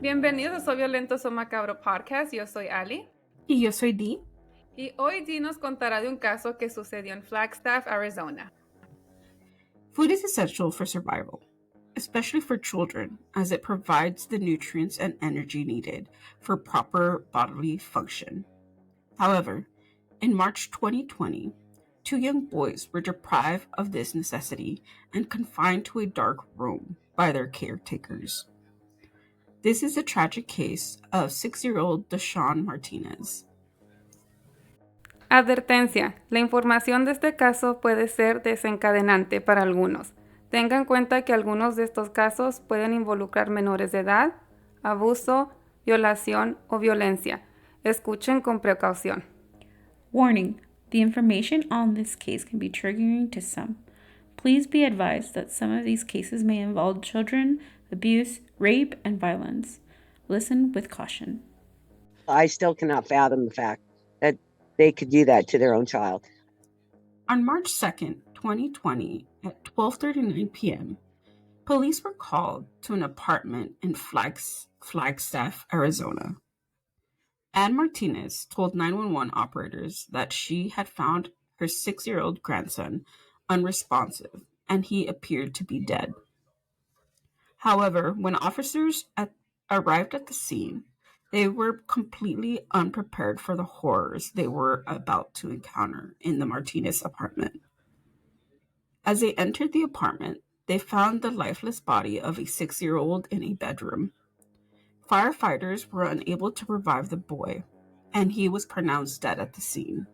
Bienvenidos a Violentos o Macabro Podcast. Yo soy Ali. Y yo soy Dee. Y hoy Dee nos contará de un caso que sucedió en Flagstaff, Arizona. Food is essential for survival, especially for children, as it provides the nutrients and energy needed for proper bodily function. However, in March 2020, 2 young boys were deprived of this necessity and confined to a dark room by their caretakers. This is a tragic case of 6-year-old Deshaun Martinez. Advertencia: la información de este caso puede ser desencadenante para algunos. Tenga en cuenta que algunos de estos casos pueden involucrar menores de edad, abuso, violación o violencia. Escuchen con precaución. Warning: the information on this case can be triggering to some. Please be advised that some of these cases may involve children, abuse, rape, and violence. Listen with caution. I still cannot fathom the fact that they could do that to their own child. On March 2nd, 2020, at 12:39 p.m., police were called to an apartment in Flagstaff, Arizona. Ann Martinez told 911 operators that she had found her 6-year-old grandson unresponsive and he appeared to be dead. However, when officers arrived at the scene, they were completely unprepared for the horrors they were about to encounter in the Martinez apartment. As they entered the apartment, they found the lifeless body of a 6-year-old in a bedroom. Firefighters were unable to revive the boy, and he was pronounced dead at the scene.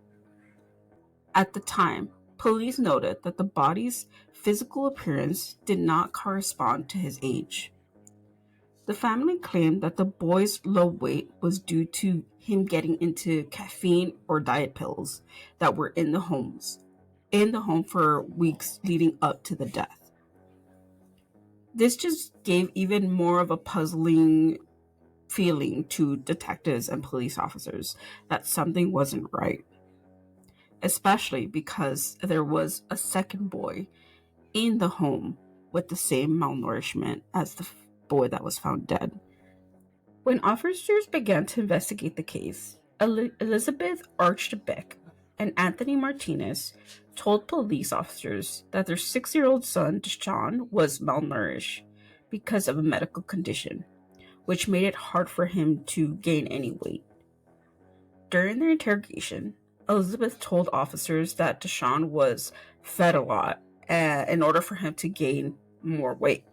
At the time, police noted that the body's physical appearance did not correspond to his age. The family claimed that the boy's low weight was due to him getting into caffeine or diet pills that were in the home for weeks leading up to the death. This just gave even more of a puzzling feeling to detectives and police officers that something wasn't right, especially because there was a second boy in the home with the same malnourishment as the boy that was found dead. When officers began to investigate the case, Elizabeth Archbeck and Anthony Martinez told police officers that their 6-year-old son, Deshaun, was malnourished because of a medical condition, which made it hard for him to gain any weight. During their interrogation, Elizabeth told officers that Deshaun was fed a lot in order for him to gain more weight,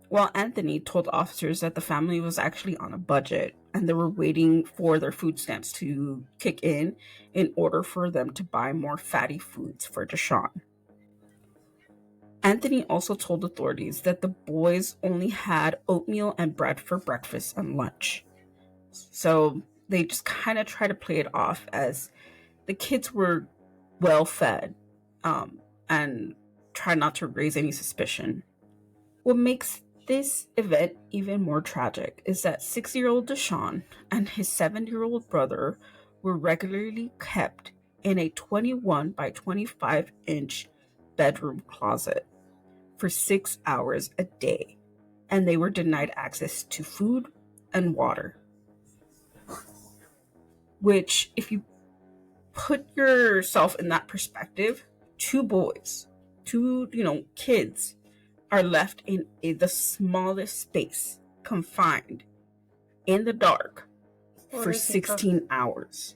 while Anthony told officers that the family was actually on a budget and they were waiting for their food stamps to kick in order for them to buy more fatty foods for Deshaun. Anthony also told authorities that the boys only had oatmeal and bread for breakfast and lunch. So they just kind of try to play it off as the kids were well fed and try not to raise any suspicion. What makes this event even more tragic is that 6-year-old Deshaun and his 7-year-old brother were regularly kept in a 21 by 25 inch bedroom closet for 6 hours a day, and they were denied access to food and water. Which, if you put yourself in that perspective, 2 boys, 2 kids, are left in the smallest space, confined, in the dark, for 16 hours.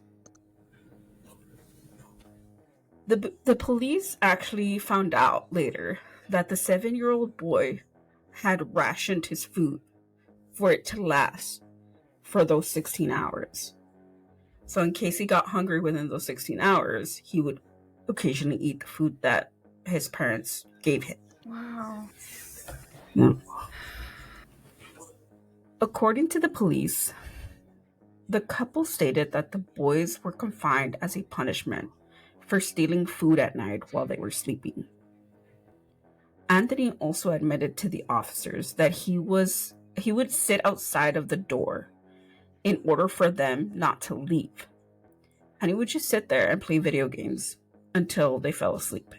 The police actually found out later that the 7-year-old boy had rationed his food for it to last for those 16 hours. So in case he got hungry within those 16 hours, he would occasionally eat the food that his parents gave him. Wow. Yeah. According to the police, the couple stated that the boys were confined as a punishment for stealing food at night while they were sleeping. Anthony also admitted to the officers that he would sit outside of the door in order for them not to leave. And he would just sit there and play video games until they fell asleep.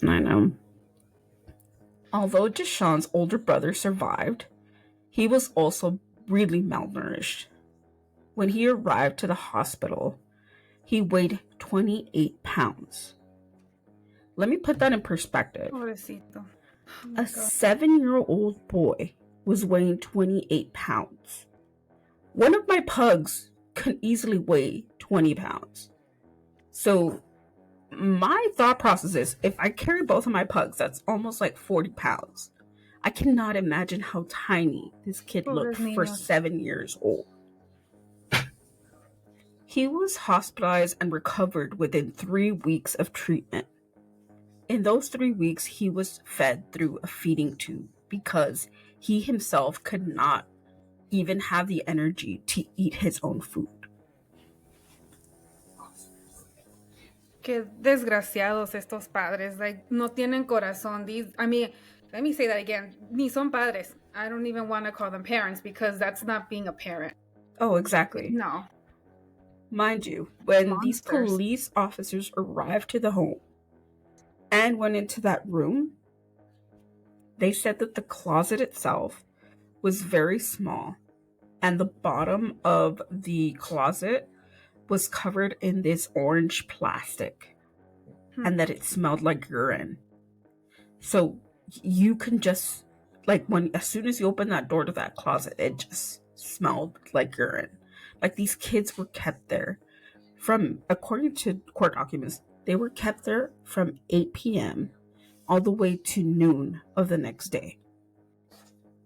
I know. Although Deshaun's older brother survived, he was also really malnourished. When he arrived to the hospital, he weighed 28 pounds. Let me put that in perspective. Pobrecito. A 7-year-old boy was weighing 28 pounds. One of my pugs could easily weigh 20 pounds. So my thought process is, if I carry both of my pugs, that's almost like 40 pounds. I cannot imagine how tiny this kid looked for 7 years old. He was hospitalized and recovered within 3 weeks of treatment. In those 3 weeks, he was fed through a feeding tube because he himself could not even have the energy to eat his own food. Qué desgraciados estos padres. Like, no tienen corazón. Let me say that again. Ni son padres. I don't even want to call them parents because that's not being a parent. Oh, exactly. No. Mind you, when Monsters. these police officers arrived to the home and went into that room, they said that the closet itself was very small, and the bottom of the closet was covered in this orange plastic, and that it smelled like urine. So you can just, as soon as you open that door to that closet, it just smelled like urine. Like, these kids were kept there according to court documents, they were kept there from 8 p.m. all the way to noon of the next day.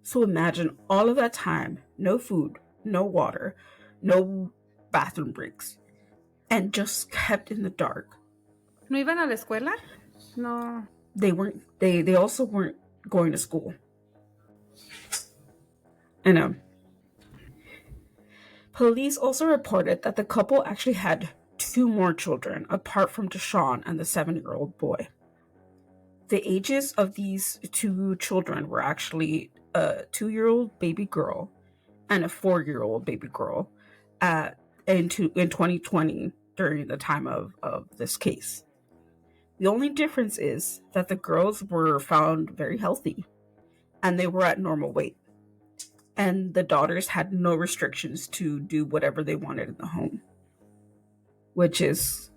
So imagine all of that time, no food, no water, no bathroom breaks, and just kept in the dark. ¿No iban a la escuela? No. They also weren't going to school. I know. Police also reported that the couple actually had 2 more children apart from Deshaun and the 7-year-old boy. The ages of these 2 children were actually a 2-year-old baby girl and a 4-year-old baby girl in 2020 during the time of this case. The only difference is that the girls were found very healthy and they were at normal weight. And the daughters had no restrictions to do whatever they wanted in the home, which is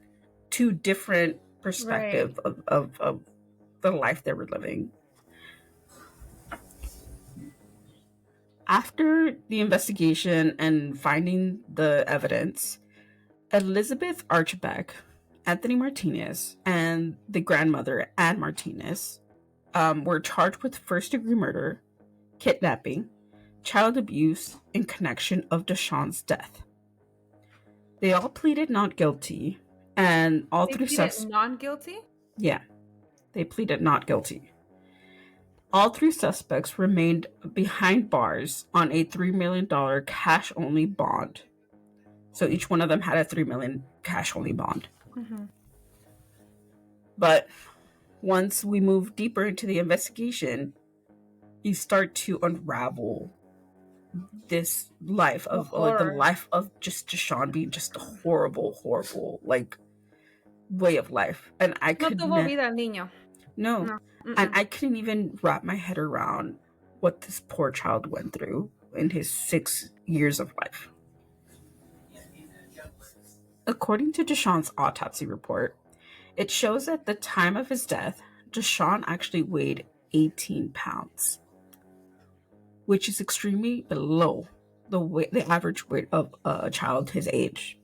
2 different perspectives of the life they were living. After the investigation and finding the evidence, Elizabeth Archbeck, Anthony Martinez, and the grandmother, Ann Martinez, were charged with first-degree murder, kidnapping, child abuse in connection of Deshaun's death. They all pleaded not guilty, and all They three pleaded non-guilty? Yeah, they pleaded not guilty. All 3 suspects remained behind bars on a $3 million cash-only bond. So each one of them had a $3 million cash-only bond. Mm-hmm. But once we move deeper into the investigation, you start to unravel this life of the life of just Deshaun being just a horrible way of life. And I could No tuvo vida el niño. No. And I couldn't even wrap my head around what this poor child went through in his 6 years of life. According to Deshaun's autopsy report, it shows at the time of his death, Deshaun actually weighed 18 pounds, which is extremely below the average weight of a child his age.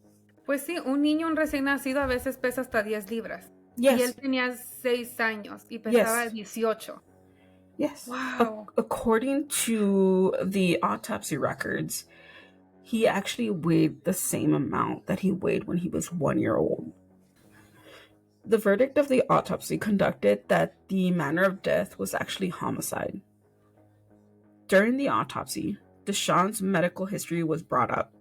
Pues sí, un recién nacido a veces pesa hasta 10 libras. Yes. Y él tenía 6 años y pesaba 18. Yes. Wow. According to the autopsy records, he actually weighed the same amount that he weighed when he was 1 year old. The verdict of the autopsy conducted that the manner of death was actually homicide. During the autopsy, Deshaun's medical history was brought up,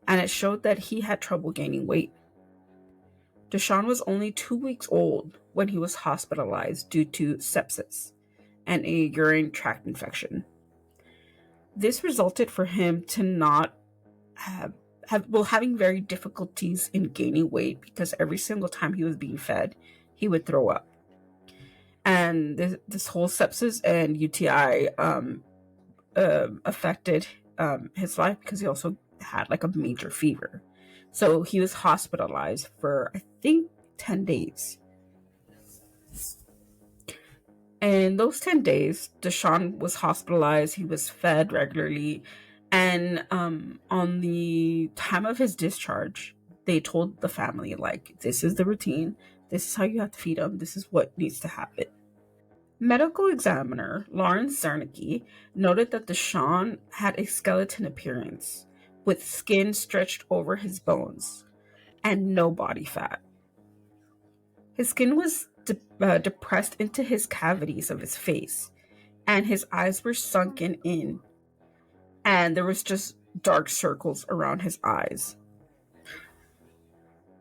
and it showed that he had trouble gaining weight. Deshaun was only 2 weeks old when he was hospitalized due to sepsis and a urinary tract infection. This resulted for him to not having very difficulties in gaining weight because every single time he was being fed, he would throw up. And And this whole sepsis and UTI affected his life because he also had like a major fever. So he was hospitalized for, I think, 10 days. And those 10 days, Deshaun was hospitalized. He was fed regularly. And on the time of his discharge, they told the family, like, this is the routine. This is how you have to feed him. This is what needs to happen. Medical examiner Lawrence Zernicke noted that Deshaun had a skeleton appearance with skin stretched over his bones and no body fat. His skin was depressed into his cavities of his face, and his eyes were sunken in, and there was just dark circles around his eyes.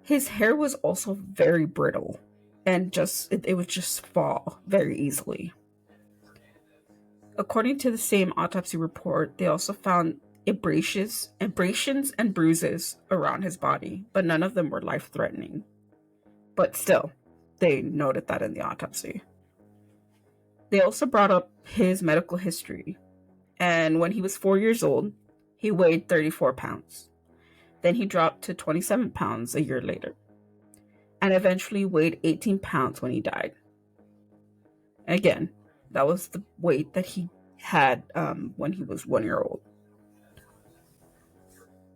His hair was also very brittle, and it would just fall very easily. According to the same autopsy report, they also found abrasions and bruises around his body, but none of them were life-threatening. But still, they noted that in the autopsy. They also brought up his medical history, and when he was 4 years old, he weighed 34 pounds. Then he dropped to 27 pounds a year later, and eventually weighed 18 pounds when he died. Again, that was the weight that he had when he was 1 year old.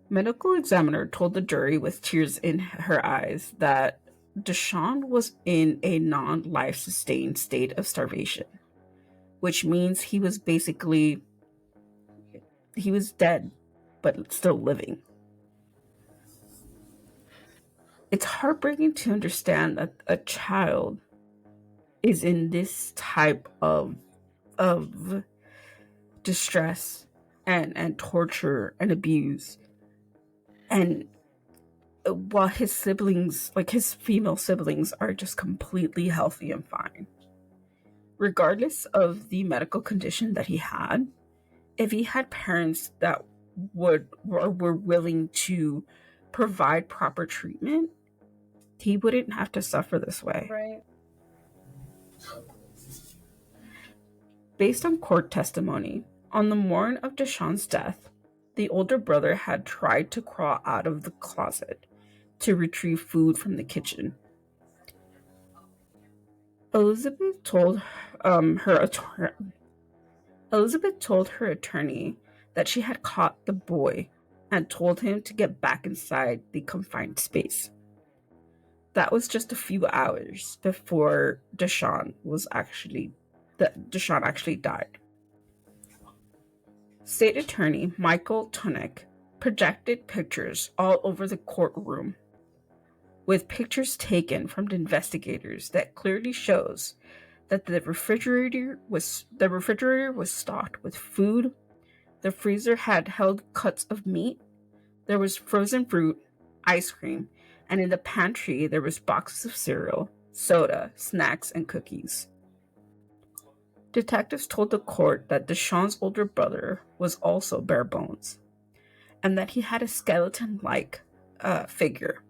Medical examiner told the jury with tears in her eyes that Deshaun was in a non-life sustained state of starvation, which means he was dead, but still living. It's heartbreaking to understand that a child is in this type of distress and torture and abuse, and while his siblings, like his female siblings, are just completely healthy and fine. Regardless of the medical condition that he had, if he had parents that were willing to provide proper treatment, he wouldn't have to suffer this way. Right. Based on court testimony, on the morning of Deshaun's death, the older brother had tried to crawl out of the closet to retrieve food from the kitchen. Elizabeth told her attorney that she had caught the boy and told him to get back inside the confined space. That was just a few hours before Deshaun actually died. State Attorney Michael Tunick projected pictures all over the courtroom, with pictures taken from the investigators that clearly shows that the refrigerator was stocked with food, the freezer had held cuts of meat, there was frozen fruit, ice cream, and in the pantry there was boxes of cereal, soda, snacks, and cookies. Detectives told the court that Deshaun's older brother was also bare bones, and that he had a skeleton-like figure.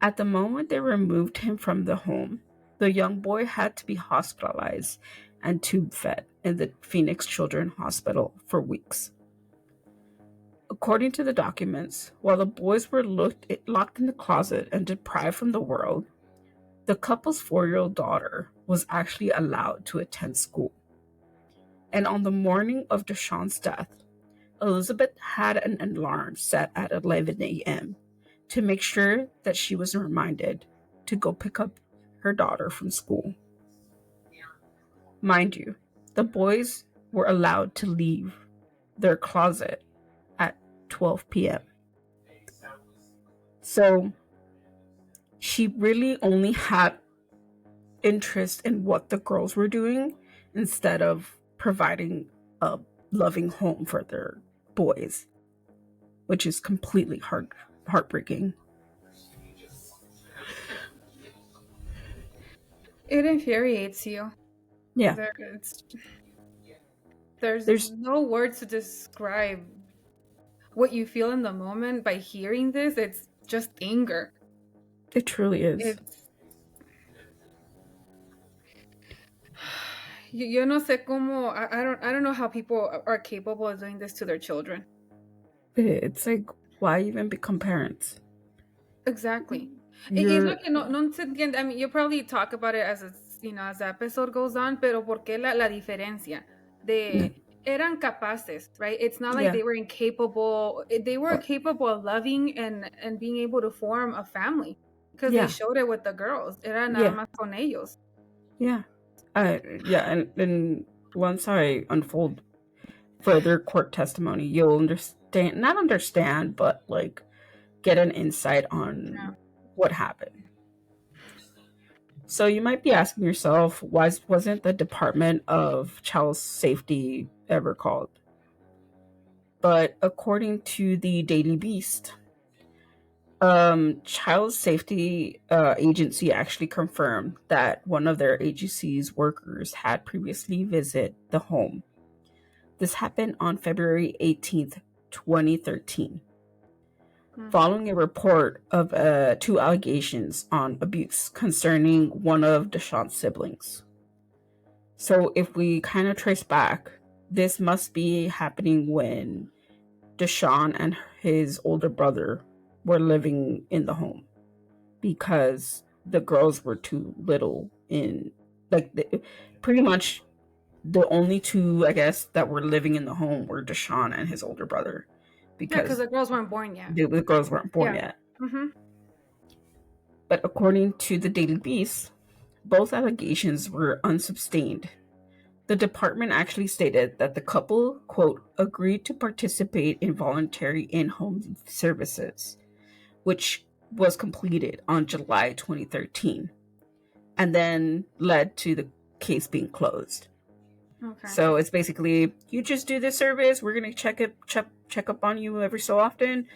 At the moment they removed him from the home, the young boy had to be hospitalized and tube-fed in the Phoenix Children's Hospital for weeks. According to the documents, while the boys were locked in the closet and deprived from the world, the couple's 4-year-old daughter was actually allowed to attend school. And on the morning of Deshaun's death, Elizabeth had an alarm set at 11 a.m. to make sure that she was reminded to go pick up her daughter from school. Mind you, the boys were allowed to leave their closet at 12 p.m. So she really only had interest in what the girls were doing instead of providing a loving home for their boys, which is completely heartbreaking. It infuriates you. Yeah. There's no words to describe what you feel in the moment by hearing this. It's just anger. It truly is. Yo no sé cómo, I don't know how people are capable of doing this to their children. It's like, why even become parents? Exactly. Es You're lo que no se entiende. I mean, you probably talk about it as as the episode goes on, pero ¿por qué la diferencia? yeah, Eran capaces, right? It's not like yeah. they were incapable. They were capable of loving and being able to form a family because they Yeah. showed it with the girls. Era nada Yeah. más con ellos. Yeah. Yeah, and once I unfold further court testimony, you'll not understand, but like get an insight on what happened. So you might be asking yourself, why wasn't the Department of Child Safety ever called? But according to the Daily Beast, Child Safety Agency actually confirmed that one of their agency's workers had previously visited the home. This happened on February 18th, 2013, following a report of 2 allegations on abuse concerning one of Deshaun's siblings. So if we kind of trace back, this must be happening when Deshaun and his older brother were living in the home, because the girls were too little pretty much the only 2, I guess, that were living in the home were Deshaun and his older brother, Because the girls weren't born yet. the girls weren't born yet. Mm-hmm. But according to the Daily Beast, both allegations were unsubstantiated. The department actually stated that the couple, quote, agreed to participate in voluntary in-home services, which was completed on July 2013, and then led to the case being closed. Okay. So it's basically, you just do this service, we're going to check up on you every so often,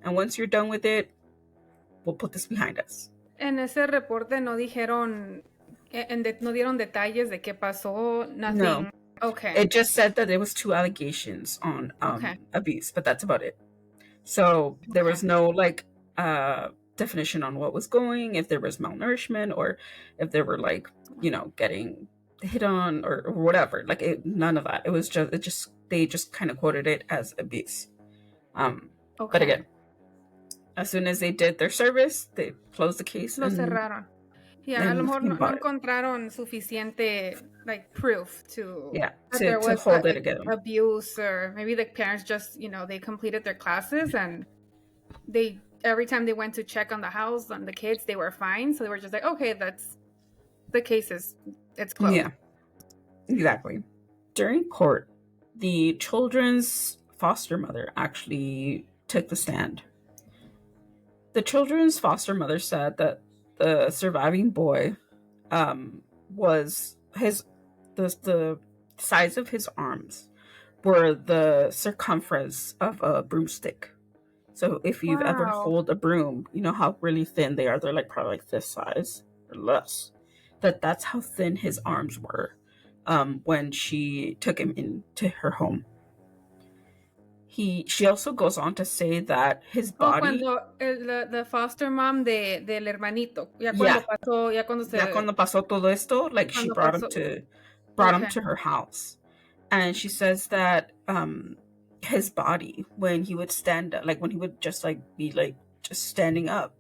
and once you're done with it, we'll put this behind us. En ese reporte no dijeron, no dieron detalles de qué pasó, nothing. No. Okay. It just said that there was 2 allegations on abuse, but that's about it. So there was no definition on what was going, if there was malnourishment, or if they were getting hit on or whatever. None of that. It was just they just kind of quoted it as abuse. But again, as soon as they did their service, they closed the case. Lo cerraron. Yeah, a lo mejor no encontraron suficiente proof to hold it again. Abuse, or maybe the parents just they completed their classes and they every time they went to check on the house on the kids, they were fine, so they were just like, okay, that's the case it's closed. Yeah, exactly. During court, the children's foster mother actually took the stand. The children's foster mother said that the surviving boy was the size of his arms were the circumference of a broomstick. So if you've ever held a broom, you know how really thin they are. They're probably this size or less. That's how thin his arms were when she took him into her home. She also goes on to say that his body. The foster mom del hermanito. Cuando pasó todo esto, she brought him to her house, and she says that his body, when he would stand up, when he would just be just standing up,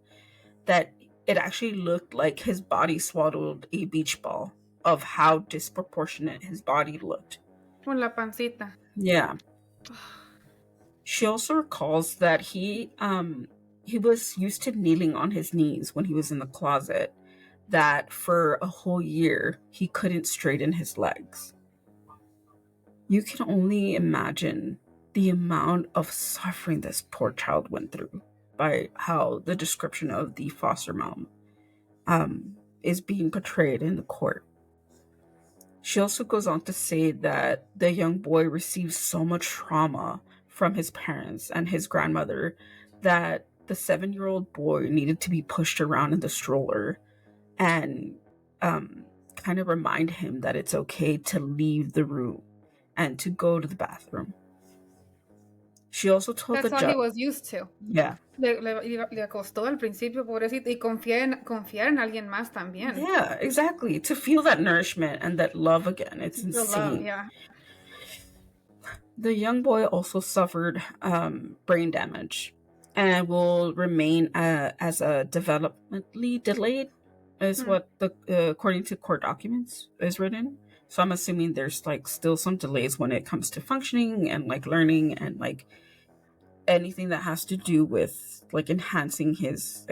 that it actually looked like his body swallowed a beach ball of how disproportionate his body looked. Con la pancita. Yeah. She also recalls that he was used to kneeling on his knees when he was in the closet, that for a whole year he couldn't straighten his legs. You can only imagine the amount of suffering this poor child went through by how the description of the foster mom is being portrayed in the court. She also goes on to say that the young boy received so much trauma from his parents and his grandmother that the 7-year-old boy needed to be pushed around in the stroller and kind of remind him that it's okay to leave the room and to go to the bathroom. She also told That's the all he judge. was used to. Yeah. Le costó al principio, pobrecito, y confiar en alguien más también. Yeah, exactly. To feel that nourishment and that love again. It's The insane. love, yeah. The young boy also suffered brain damage and will remain as a developmentally delayed, is what the according to court documents is written. So I'm assuming there's like still some delays when it comes to functioning and like learning and like anything that has to do with like enhancing his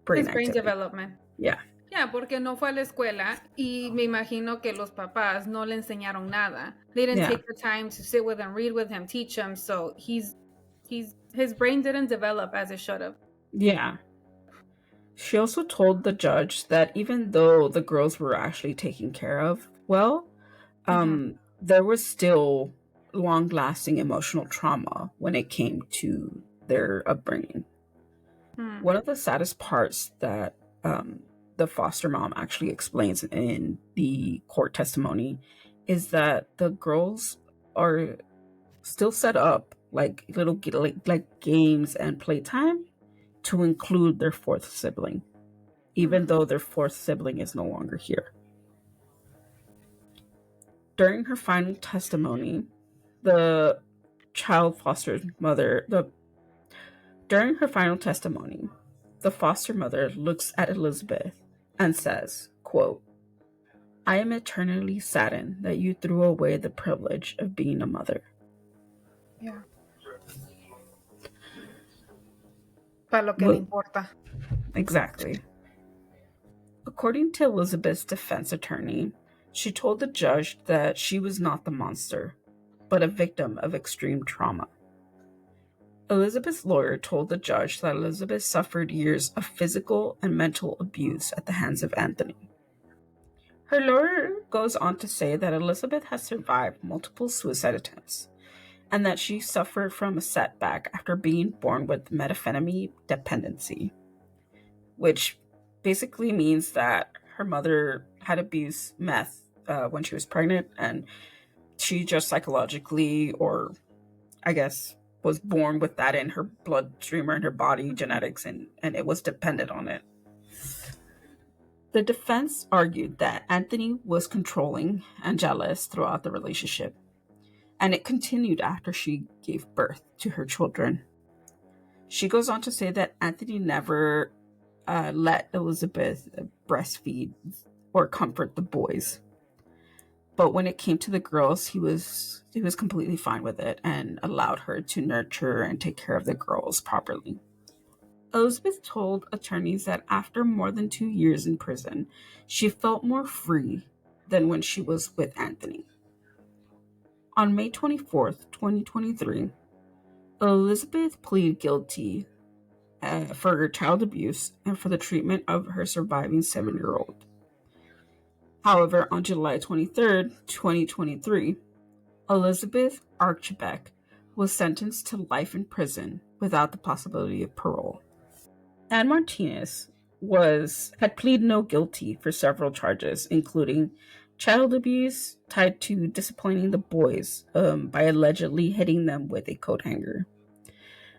brain activity. Development. Yeah. Yeah, porque no fue a la escuela y me imagino que los papás no le enseñaron nada. They didn't take the time to sit with him, read with him, teach him. So his brain didn't develop as it should have. Yeah. She also told the judge that even though the girls were actually taken care of well, there was still long-lasting emotional trauma when it came to their upbringing. One of the saddest parts that the foster mom actually explains in the court testimony is that the girls are still set up like little like games and playtime to include their fourth sibling, even though their fourth sibling is no longer here. During her final testimony, the child foster mother, during her final testimony, the foster mother looks at Elizabeth and says, quote, "I am eternally saddened that you threw away the privilege of being a mother." Yeah. Para lo que le importa. Exactly. According to Elizabeth's defense attorney, she told the judge that she was not the monster, but a victim of extreme trauma. Elizabeth's lawyer told the judge that Elizabeth suffered years of physical and mental abuse at the hands of Anthony. Her lawyer goes on to say that Elizabeth has survived multiple suicide attempts and that she suffered from a setback after being born with methamphetamine dependency, which basically means that her mother had abused meth when she was pregnant, and she just psychologically, or I guess, was born with that in her bloodstream or in her body, genetics, and it was dependent on it. The defense argued that Anthony was controlling and jealous throughout the relationship, and it continued after she gave birth to her children. She goes on to say that Anthony never let Elizabeth breastfeed or comfort the boys. But when it came to the girls, he was completely fine with it and allowed her to nurture and take care of the girls properly. Elizabeth told attorneys that after more than 2 years in prison, she felt more free than when she was with Anthony. On May 24th, 2023, Elizabeth pleaded guilty for child abuse and for the treatment of her surviving 7-year-old. However, on July 23rd, 2023, Elizabeth Archbeck was sentenced to life in prison without the possibility of parole. Ann Martinez had pleaded no guilty for several charges, including child abuse tied to disciplining the boys by allegedly hitting them with a coat hanger.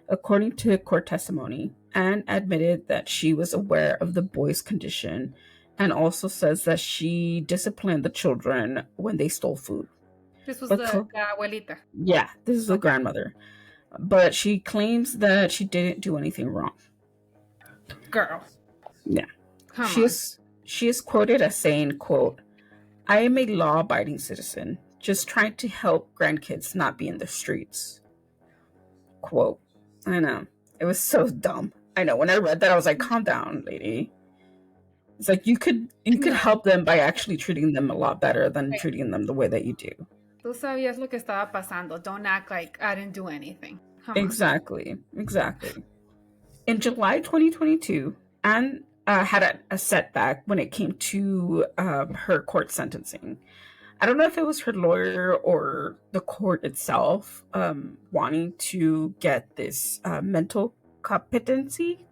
According to court testimony, Anne admitted that she was aware of the boys' condition and also says that she disciplined the children when they stole food. This was the abuelita. Yeah, this is the grandmother. But she claims that she didn't do anything wrong. Girl. Yeah. She is quoted as saying, quote, "I am a law-abiding citizen, just trying to help grandkids not be in the streets." Quote. I know. It was so dumb. I know. When I read that, I was like, calm down, lady. It's like you could help them by actually treating them a lot better than treating them the way that you do. Tú sabías lo que estaba pasando. Don't act like I didn't do anything. Exactly. In July 2022, Anne had a setback when it came to her court sentencing. I don't know if it was her lawyer or the court itself wanting to get this mental competency.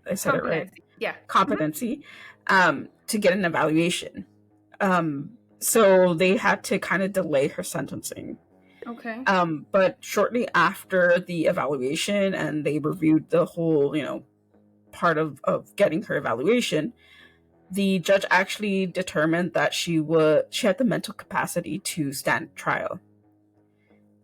I said it right. Yeah. Competency to get an evaluation. So they had to kind of delay her sentencing. Okay. But shortly after the evaluation, and they reviewed the whole, part of getting her evaluation, the judge actually determined that she had the mental capacity to stand trial.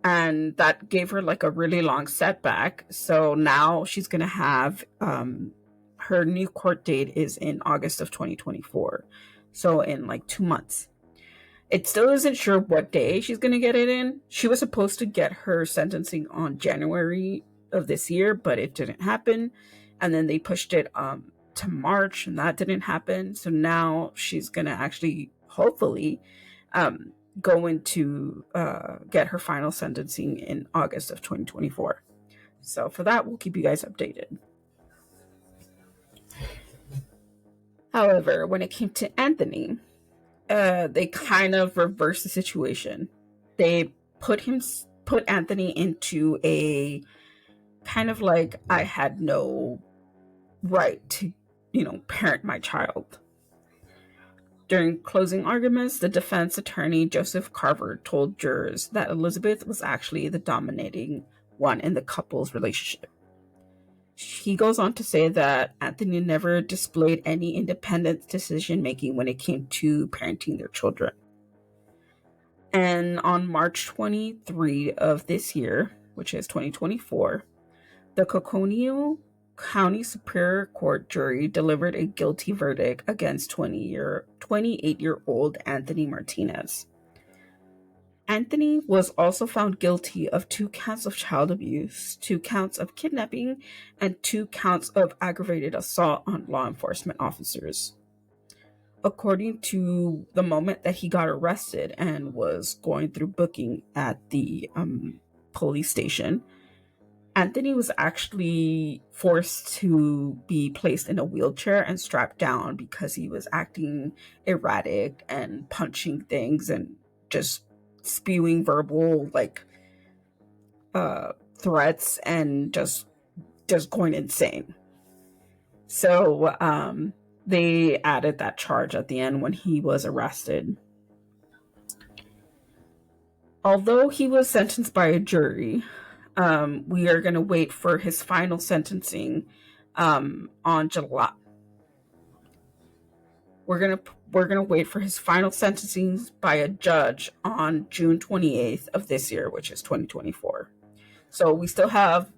And that gave her like a really long setback. So now she's going to have her new court date is in August of 2024. So in like 2 months. It still isn't sure what day she's going to get it in. She was supposed to get her sentencing on January of this year, but it didn't happen. And then they pushed it to March, and that didn't happen. So now she's going to actually, hopefully, go into get her final sentencing in August of 2024. So for that, we'll keep you guys updated. However, when it came to Anthony, they kind of reversed the situation. They put Anthony into a kind of like, I had no right to, parent my child. During closing arguments, the defense attorney, Joseph Carver, told jurors that Elizabeth was actually the dominating one in the couple's relationship. He goes on to say that Anthony never displayed any independent decision-making when it came to parenting their children. And on March 23 of this year, which is 2024, the Coconino County Superior Court jury delivered a guilty verdict against 28-year-old Anthony Martinez. Anthony was also found guilty of 2 counts of child abuse, 2 counts of kidnapping, and 2 counts of aggravated assault on law enforcement officers. According to the moment that he got arrested and was going through booking at the police station, Anthony was actually forced to be placed in a wheelchair and strapped down because he was acting erratic and punching things and just spewing verbal threats and just going insane. So they added that charge at the end when he was arrested. Although he was sentenced by a jury, we are going to wait for his final sentencing on July. We're gonna wait for his final sentencing by a judge on June 28th of this year, which is 2024. So we still have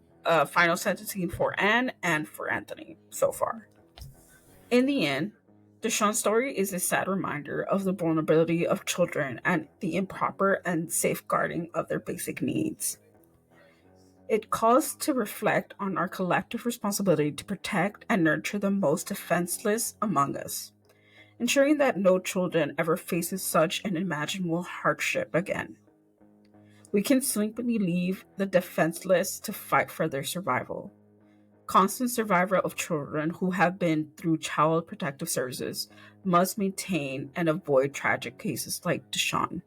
final sentencing for Anne and for Anthony so far. In the end, Deshaun's story is a sad reminder of the vulnerability of children and the improper and safeguarding of their basic needs. It calls to reflect on our collective responsibility to protect and nurture the most defenseless among us, ensuring that no children ever faces such an unimaginable hardship again. We can simply leave the defenseless to fight for their survival. Constant survival of children who have been through child protective services must maintain and avoid tragic cases like Deshaun.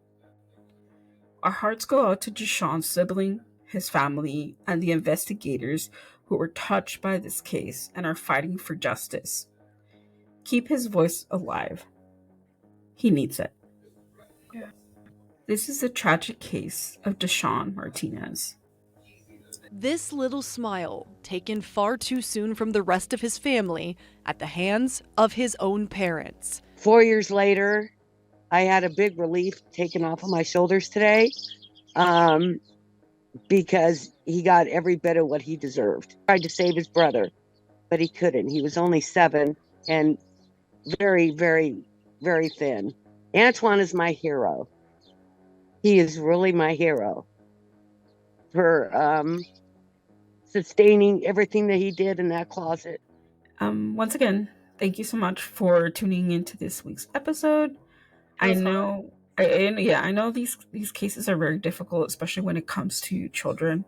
Our hearts go out to Deshaun's sibling, his family, and the investigators who were touched by this case and are fighting for justice. Keep his voice alive. He needs it. Yeah. This is a tragic case of Deshaun Martinez. This little smile, taken far too soon from the rest of his family at the hands of his own parents. 4 years later, I had a big relief taken off of my shoulders today because he got every bit of what he deserved. Tried to save his brother, but he couldn't. He was only 7 and very, very, very thin. Antoine is my hero. He is really my hero for sustaining everything that he did in that closet. Once again, thank you so much for tuning into this week's episode. I know these cases are very difficult, especially when it comes to children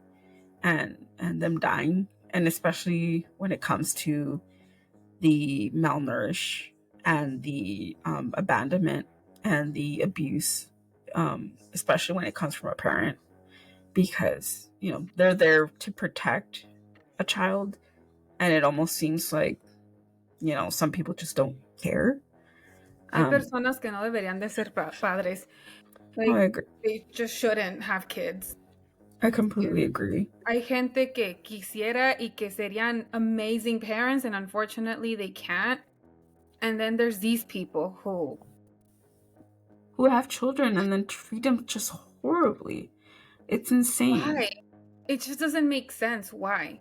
and them dying, and especially when it comes to the malnourished and the abandonment and the abuse, especially when it comes from a parent, because they're there to protect a child, and it almost seems like some people just don't care. Hay personas que no deberían de ser padres. I Like, agree. they just shouldn't have kids. I completely agree. Hay gente que quisiera y que serían amazing parents, and unfortunately they can't. And then there's these people who have children and then treat them just horribly. It's insane. why? It just doesn't make sense. Why?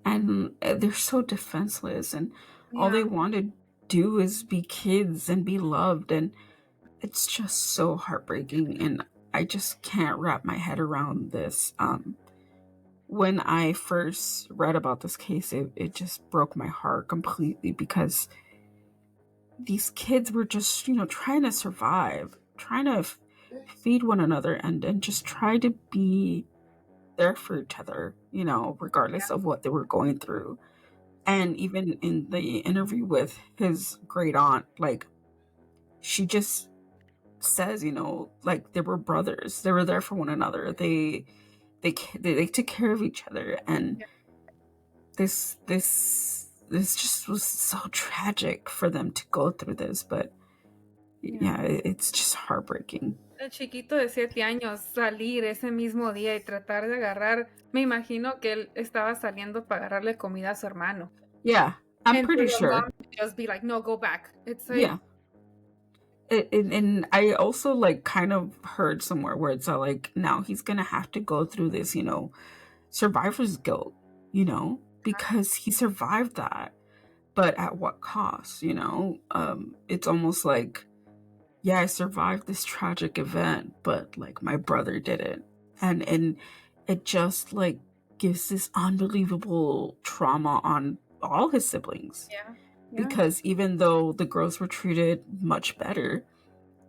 And they're so defenseless, and all they want to do is be kids and be loved, and it's just so heartbreaking, and I just can't wrap my head around this. When I first read about this case, it just broke my heart completely, because these kids were just, trying to survive, trying to feed one another, and just try to be there for each other, regardless of what they were going through. And even in the interview with his great aunt, like, she just says, like, they were brothers. They were there for one another. They took care of each other. And this just was so tragic for them to go through this. But it's just heartbreaking. El chiquito de 7 años salir ese mismo día y tratar de agarrar, me imagino que él estaba saliendo para agarrarle comida a su hermano. Yeah, I'm And pretty for the sure. mom to just be like, no, go back. It's like, Yeah. And I also, like, kind of heard somewhere where it's like, now he's gonna have to go through this, survivor's guilt, because he survived that, but at what cost? It's almost like, yeah, I survived this tragic event, but, like, my brother didn't. And it just, like, gives this unbelievable trauma on all his siblings. Yeah. Because even though the girls were treated much better,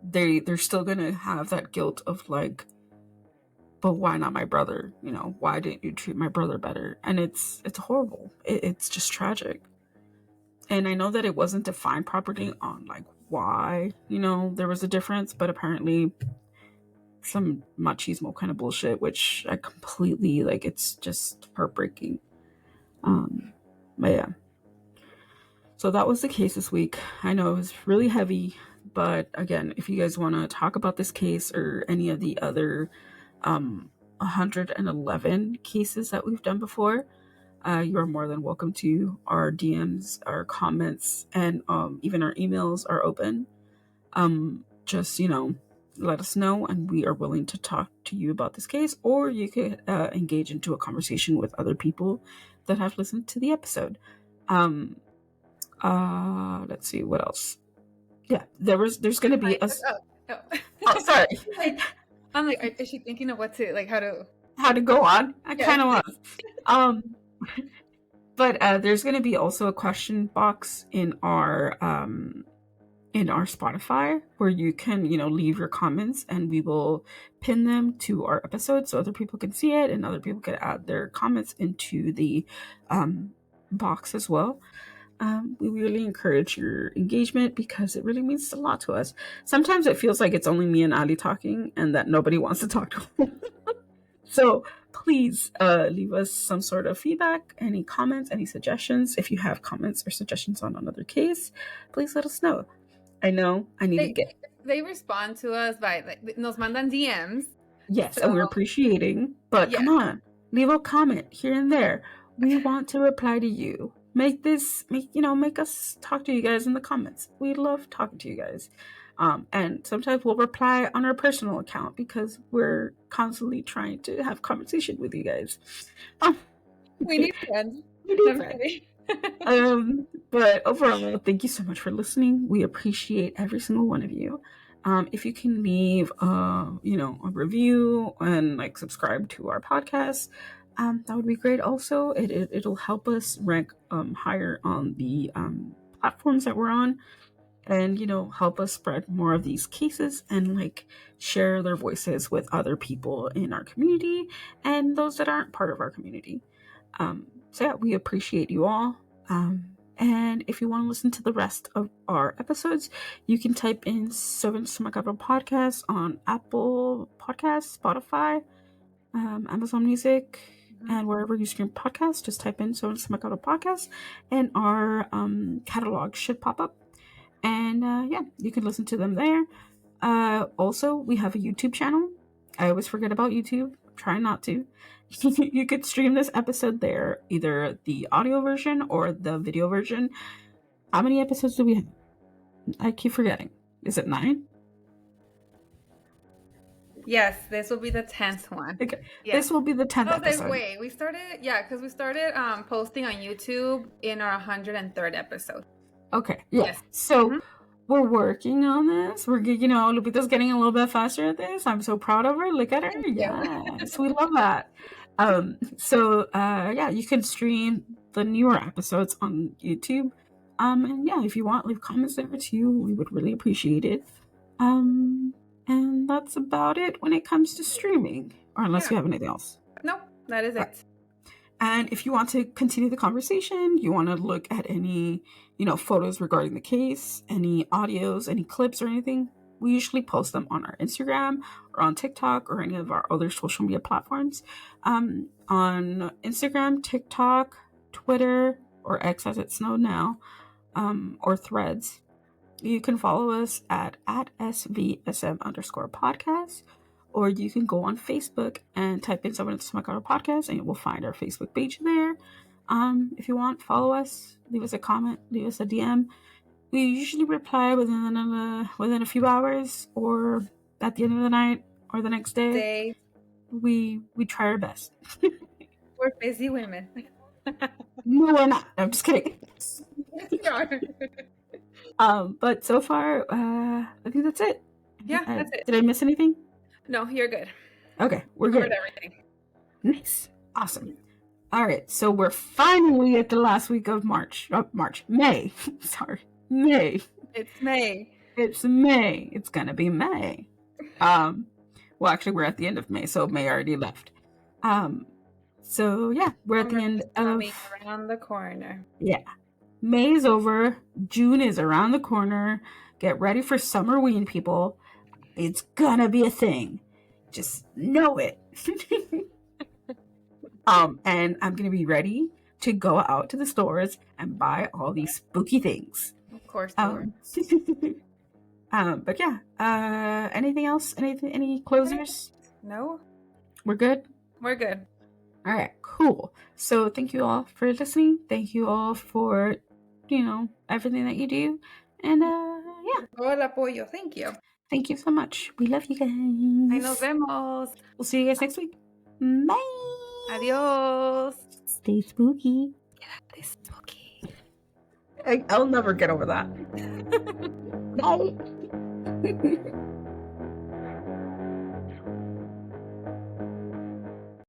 they're still gonna have that guilt of, like, but why not my brother? Why didn't you treat my brother better? And it's horrible. It's just tragic. And I know that it wasn't defined properly on, like, why, there was a difference, but apparently some machismo kind of bullshit, which I completely, like, it's just heartbreaking. But yeah. So that was the case this week. I know it was really heavy, but again, if you guys want to talk about this case or any of the other 111 cases that we've done before, you are more than welcome to. Our DMs, our comments, and even our emails are open. Just, let us know, and we are willing to talk to you about this case, or you could engage into a conversation with other people that have listened to the episode. Let's see what else. Yeah, there's gonna be a. Oh, sorry. I'm like, is she thinking of what to, like, how to go on? I kind of was. But there's gonna be also a question box in our Spotify where you can, leave your comments, and we will pin them to our episode so other people can see it, and other people can add their comments into the box as well. We really encourage your engagement because it really means a lot to us. Sometimes it feels like it's only me and Ali talking and that nobody wants to talk to us. So please leave us some sort of feedback, any comments, any suggestions. If you have comments or suggestions on another case, please let us know. I know I need to get... They respond to us by, like, nos mandan DMs. Yes, so, and we're appreciating. But come on, leave a comment here and there. We want to reply to you. Make us talk to you guys in the comments. We love talking to you guys. And sometimes we'll reply on our personal account because we're constantly trying to have conversation with you guys. We need friends. We need friends. But overall, thank you so much for listening. We appreciate every single one of you. If you can leave a review and, like, subscribe to our podcast, that would be great. Also, it'll help us rank higher on the platforms that we're on, and help us spread more of these cases and, like, share their voices with other people in our community and those that aren't part of our community. So yeah, we appreciate you all. And if you want to listen to the rest of our episodes, you can type in Seven Macabro Podcast on Apple Podcasts, Spotify, Amazon Music, and wherever you stream podcasts. Just type in Seven Macabro Podcast, and our catalog should pop up. And yeah, you can listen to them there. Also, we have a YouTube channel. I always forget about YouTube. Try not to. You could stream this episode there, either the audio version or the video version. How many episodes do we have? I keep forgetting. Is it 9? Yes, this will be the 10th one. Okay. Yeah. This will be the 10th episode. Wait, we started, because we started posting on YouTube in our 103rd episode. Okay, yeah. Yes. So we're working on this. We're, Lupita's getting a little bit faster at this. I'm so proud of her. Look at her. Yes, we love that. You can stream the newer episodes on YouTube. And yeah, if you want, leave comments there too. We would really appreciate it. And that's about it when it comes to streaming. Or unless you have anything else. No, that is it. And if you want to continue the conversation, you want to look at any, photos regarding the case, any audios, any clips or anything, we usually post them on our Instagram or on TikTok or any of our other social media platforms. On Instagram, TikTok, Twitter, or X as it's known now, or Threads, you can follow us at SVSM_podcast. Or you can go on Facebook and type in Someone to Smoke Out a Podcast, and you will find our Facebook page there. If you want, follow us, leave us a comment, leave us a DM. We usually reply within a few hours, or at the end of the night, or the next day. We try our best. We're busy women. No, we're not. I'm just kidding. But so far, I think that's it. Yeah, that's it. Did I miss anything? No, you're good. Okay, we're good. Covered everything. Nice. Awesome. All right, so we're finally at the last week of May. Sorry, May. It's May. It's May. It's gonna be May. Well, actually, we're at the end of May, so May already left. So yeah, we're at the end of around the corner. Yeah, May is over. June is around the corner. Get ready for summerween, people. It's gonna be a thing. Just know it. And I'm gonna be ready to go out to the stores and buy all these spooky things. Of course. But yeah. Anything else? Any closers? No. We're good? We're good. All right, cool. So thank you all for listening. Thank you all for, everything that you do. And yeah. Todo el apoyo. Thank you. Thank you so much. We love you guys. Ay, nos vemos. We'll see you guys next week. Bye. Adios. Stay spooky. Quédate spooky. I'll never get over that. Bye.